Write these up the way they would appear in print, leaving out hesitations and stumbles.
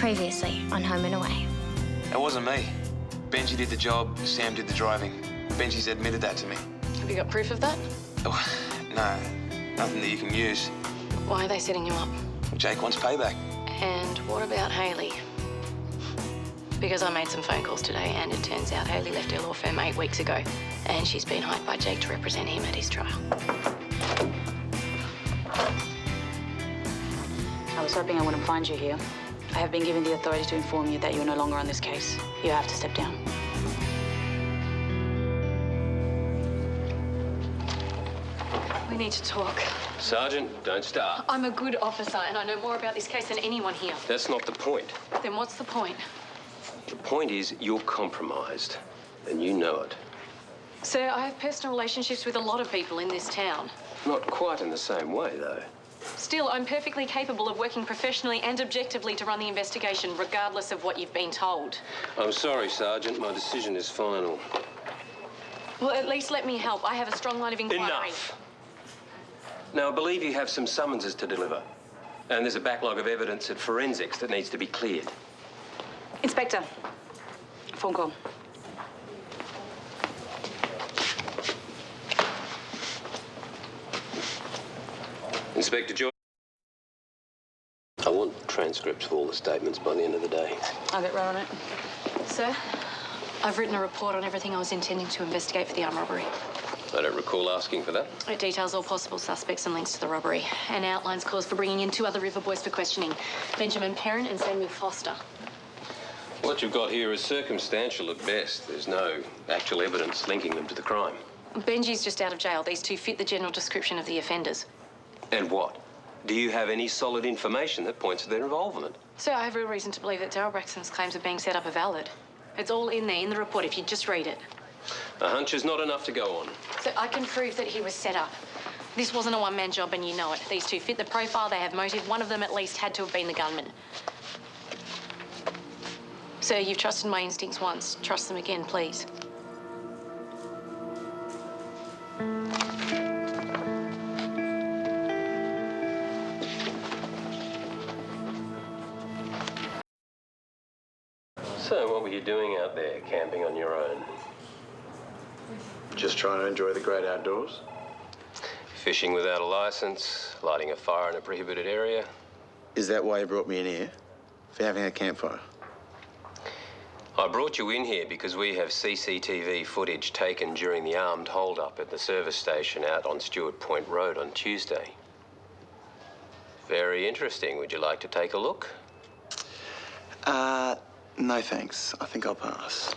Previously on Home and Away. It wasn't me. Benji did the job, Sam did the driving. Benji's admitted that to me. Have you got proof of that? Oh, no, nothing that you can use. Why are they setting you up? Jake wants payback. And what about Hayley? Because I made some phone calls today and it turns out Hayley left her law firm 8 weeks ago and she's been hired by Jake to represent him at his trial. I was hoping I wouldn't find you here. I have been given the authority to inform you that you're no longer on this case. You have to step down. We need to talk. Sergeant, don't start. I'm a good officer and I know more about this case than anyone here. That's not the point. Then what's the point? The point is you're compromised, and you know it. Sir, I have personal relationships with a lot of people in this town. Not quite in the same way, though. Still, I'm perfectly capable of working professionally and objectively to run the investigation, regardless of what you've been told. I'm sorry, Sergeant. My decision is final. Well, at least let me help. I have a strong line of inquiry. Enough. Now, I believe you have some summonses to deliver. And there's a backlog of evidence at forensics that needs to be cleared. Inspector, phone call. Inspector Joy. I want transcripts of all the statements by the end of the day. I'll get right on it. Sir, I've written a report on everything I was intending to investigate for the armed robbery. I don't recall asking for that. It details all possible suspects and links to the robbery and outlines cause for bringing in 2 other river boys for questioning, Benjamin Perrin and Samuel Foster. What you've got here is circumstantial at best. There's no actual evidence linking them to the crime. Benji's just out of jail. These 2 fit the general description of the offenders. And what? Do you have any solid information that points to their involvement? Sir, I have real reason to believe that Daryl Braxton's claims of being set up are valid. It's all in there in the report if you just read it. A hunch is not enough to go on. So I can prove that he was set up. This wasn't a one-man job and you know it. These 2 fit the profile, they have motive. One of them at least had to have been the gunman. Sir, you've trusted my instincts once. Trust them again, please. So, what were you doing out there, camping on your own? Just trying to enjoy the great outdoors. Fishing without a license, lighting a fire in a prohibited area. Is that why you brought me in here? For having a campfire? I brought you in here because we have CCTV footage taken during the armed hold-up at the service station out on Stewart Point Road on Tuesday. Very interesting. Would you like to take a look? No thanks. I think I'll pass.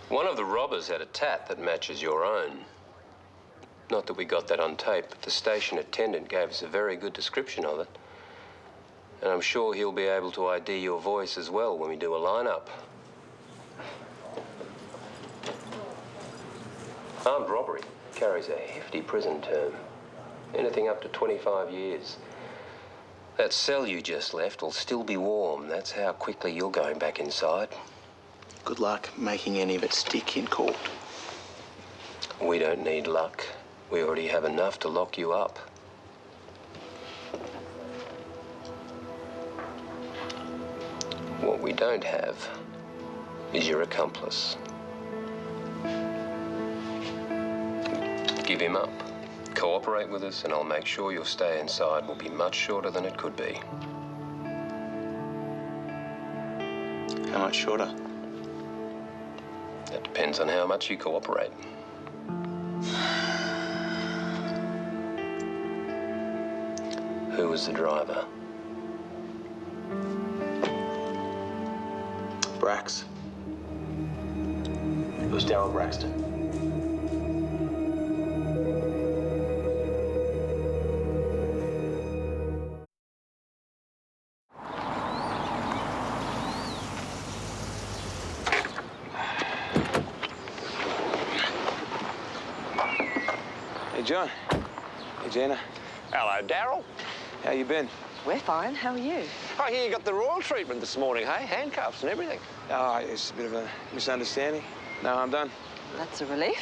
One of the robbers had a tat that matches your own. Not that we got that on tape, but the station attendant gave us a very good description of it. And I'm sure he'll be able to ID your voice as well when we do a lineup. Armed robbery carries a hefty prison term. Anything up to 25 years. That cell you just left will still be warm. That's how quickly you're going back inside. Good luck making any of it stick in court. We don't need luck. We already have enough to lock you up. What we don't have is your accomplice. Give him up. Cooperate with us and I'll make sure your stay inside will be much shorter than it could be. How much shorter? That depends on how much you cooperate. Who was the driver? Brax. It was Daryl Braxton. Hey, John. Hey, Jana. Hello, Daryl. How you been? We're fine. How are you? I hear you got the royal treatment this morning, hey? Handcuffs and everything. Oh, it's a bit of a misunderstanding. No, I'm done. That's a relief.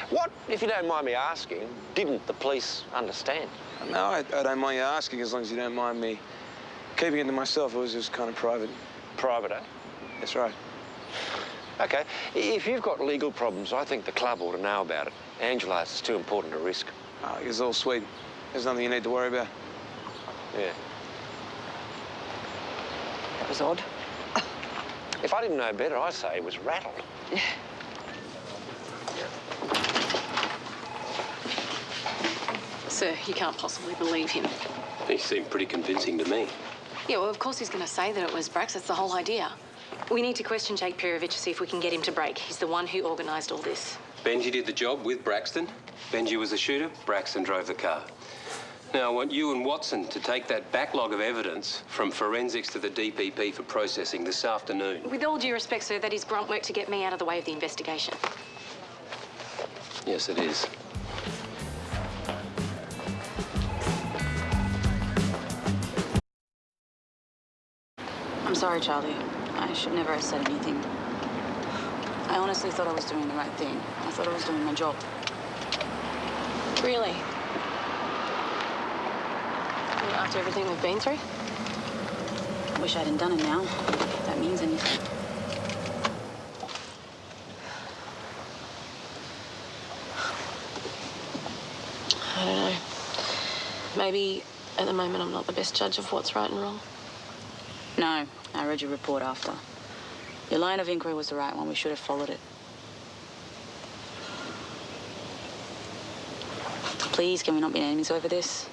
What, if you don't mind me asking, didn't the police understand? No, I don't mind you asking as long as you don't mind me Keeping it to myself, it was just kind of private. Private, eh? That's right. OK, if you've got legal problems, I think the club ought to know about it. Angela's is too important to risk. Oh, it's all sweet. There's nothing you need to worry about. Yeah. That was odd. If I didn't know better, I'd say he was rattled. Yeah. Sir, you can't possibly believe him. He seemed pretty convincing to me. Yeah, well, of course he's going to say that it was Brax. That's the whole idea. We need to question Jake Perovich to see if we can get him to break. He's the one who organised all this. Benji did the job with Braxton. Benji was the shooter. Braxton drove the car. Now, I want you and Watson to take that backlog of evidence from forensics to the DPP for processing this afternoon. With all due respect, sir, that is grunt work to get me out of the way of the investigation. Yes, it is. I'm sorry, Charlie. I should never have said anything. I honestly thought I was doing the right thing. I thought I was doing my job. Really? After everything we've been through? Wish I hadn't done it now, if that means anything. I don't know. Maybe at the moment I'm not the best judge of what's right and wrong. No, I read your report after. Your line of inquiry was the right one. We should have followed it. Please, can we not be enemies over this?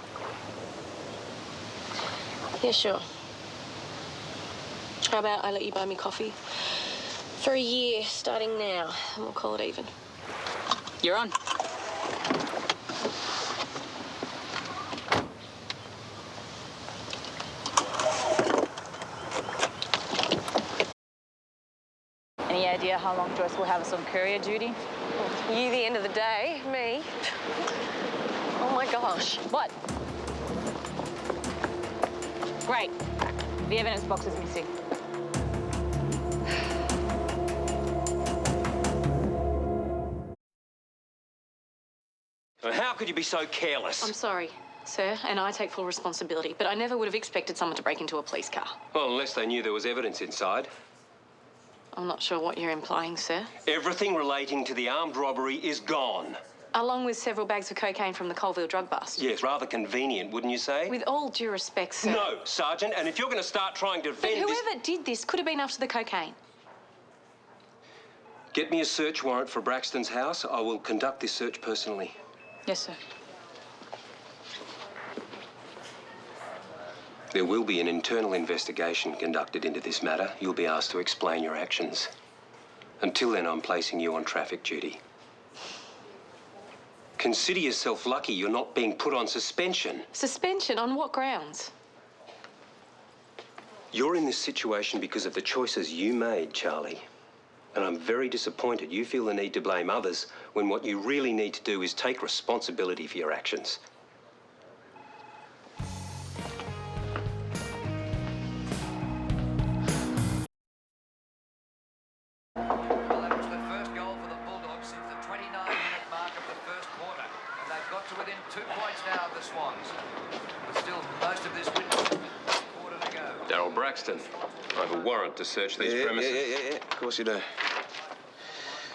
Yeah, sure. How about I let you buy me coffee for a year, starting now, and we'll call it even. You're on. Any idea how long Joyce will have us on courier duty? You the end of the day, me. Oh my gosh. What? Great. The evidence box is missing. How could you be so careless? I'm sorry, sir, and I take full responsibility, but I never would have expected someone to break into a police car. Well, unless they knew there was evidence inside. I'm not sure what you're implying, sir. Everything relating to the armed robbery is gone. Along with several bags of cocaine from the Colville drug bust. Yes, rather convenient, wouldn't you say? With all due respect, sir. No, Sergeant, and if you're going to start trying to But defend whoever did this could have been after the cocaine. Get me a search warrant for Braxton's house. I will conduct this search personally. Yes, sir. There will be an internal investigation conducted into this matter. You'll be asked to explain your actions. Until then, I'm placing you on traffic duty. Consider yourself lucky you're not being put on suspension. Suspension? On what grounds? You're in this situation because of the choices you made, Charlie. And I'm very disappointed you feel the need to blame others when what you really need to do is take responsibility for your actions. Well, that was the first goal for the Bulldogs since the 29-minute mark of the first quarter. And they've got to within 2 points now of the Swans. But still, most of this witness quarter to go. Darryl Braxton, I have a warrant to search these premises. Yeah. Of course you do.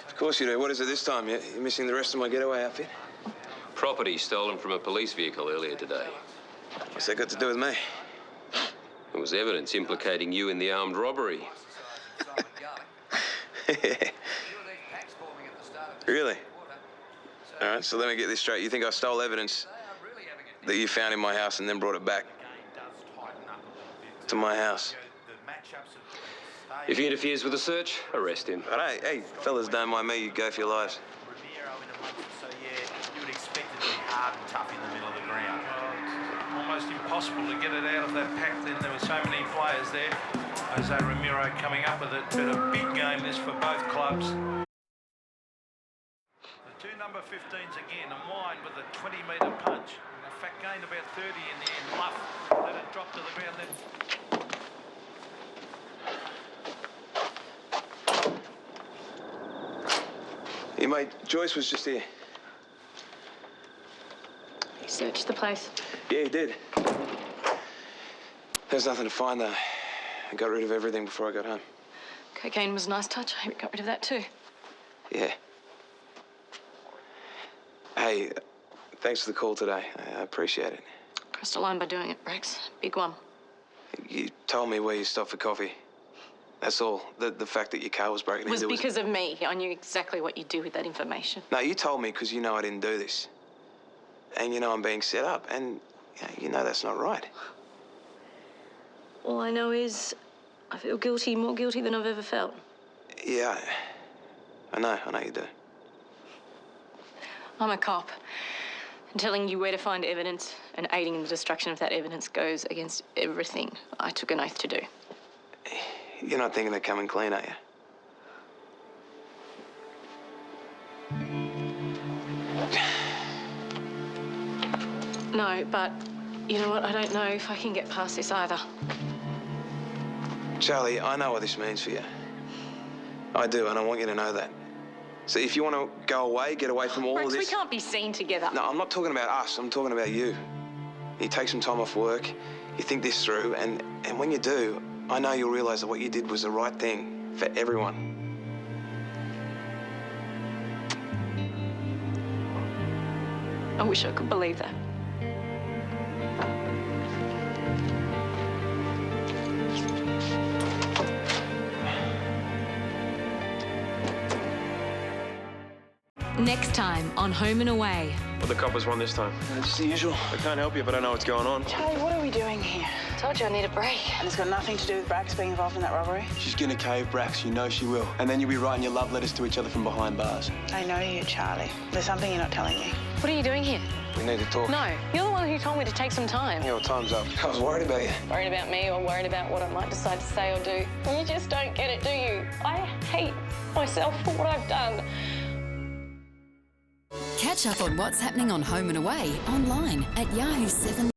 Of course you do. What is it this time? You're missing the rest of my getaway outfit? Property stolen from a police vehicle earlier today. What's that got to do with me? There was evidence implicating you in the armed robbery. Really? All right, so let me get this straight. You think I stole evidence that you found in my house and then brought it back to my house? If he interferes with the search, arrest him. But hey, fellas, don't mind me. You go for your lives. So, yeah, you would expect it to be hard and tough in the middle of the ground. Almost impossible to get it out of that pack then. There were so many players there. Jose Ramiro coming up with it. But a big game this for both clubs. The two number 15s again, and Wine with a 20-metre punch. In fact, gained about 30 in the end. Luff let it drop to the ground then. Hey, mate, Joyce was just here. He searched the place. Yeah, he did. There's nothing to find, though. I got rid of everything before I got home. Cocaine was a nice touch. I hope you got rid of that too. Yeah. Hey, thanks for the call today. I appreciate it. Crossed a line by doing it, Rex. Big one. You told me where you stopped for coffee. That's all. The fact that your car was broken It into was because of me. I knew exactly what you'd do with that information. No, you told me because you know I didn't do this. And you know I'm being set up. And you know that's not right. All I know is I feel guilty, more guilty than I've ever felt. Yeah, I know you do. I'm a cop. And telling you where to find evidence and aiding in the destruction of that evidence goes against everything I took an oath to do. You're not thinking of coming clean, are you? No, but you know what? I don't know if I can get past this either. Charlie, I know what this means for you. I do, and I want you to know that. So if you want to go away, get away from all Rex, of this... we can't be seen together. No, I'm not talking about us. I'm talking about you. You take some time off work, you think this through, and when you do, I know you'll realise that what you did was the right thing for everyone. I wish I could believe that. Next time on Home and Away. What the coppers want this time? Just the usual. I can't help you if I don't know what's going on. Charlie, what are we doing here? Told you I need a break. And it's got nothing to do with Brax being involved in that robbery? She's gonna cave, Brax. You know she will. And then you'll be writing your love letters to each other from behind bars. I know you, Charlie. There's something you're not telling me. What are you doing here? We need to talk. No, you're the one who told me to take some time. Yeah, well, time's up. I was worried about you. Worried about me or worried about what I might decide to say or do? You just don't get it, do you? I hate myself for what I've done. Catch up on what's happening on Home and Away online at Yahoo 7.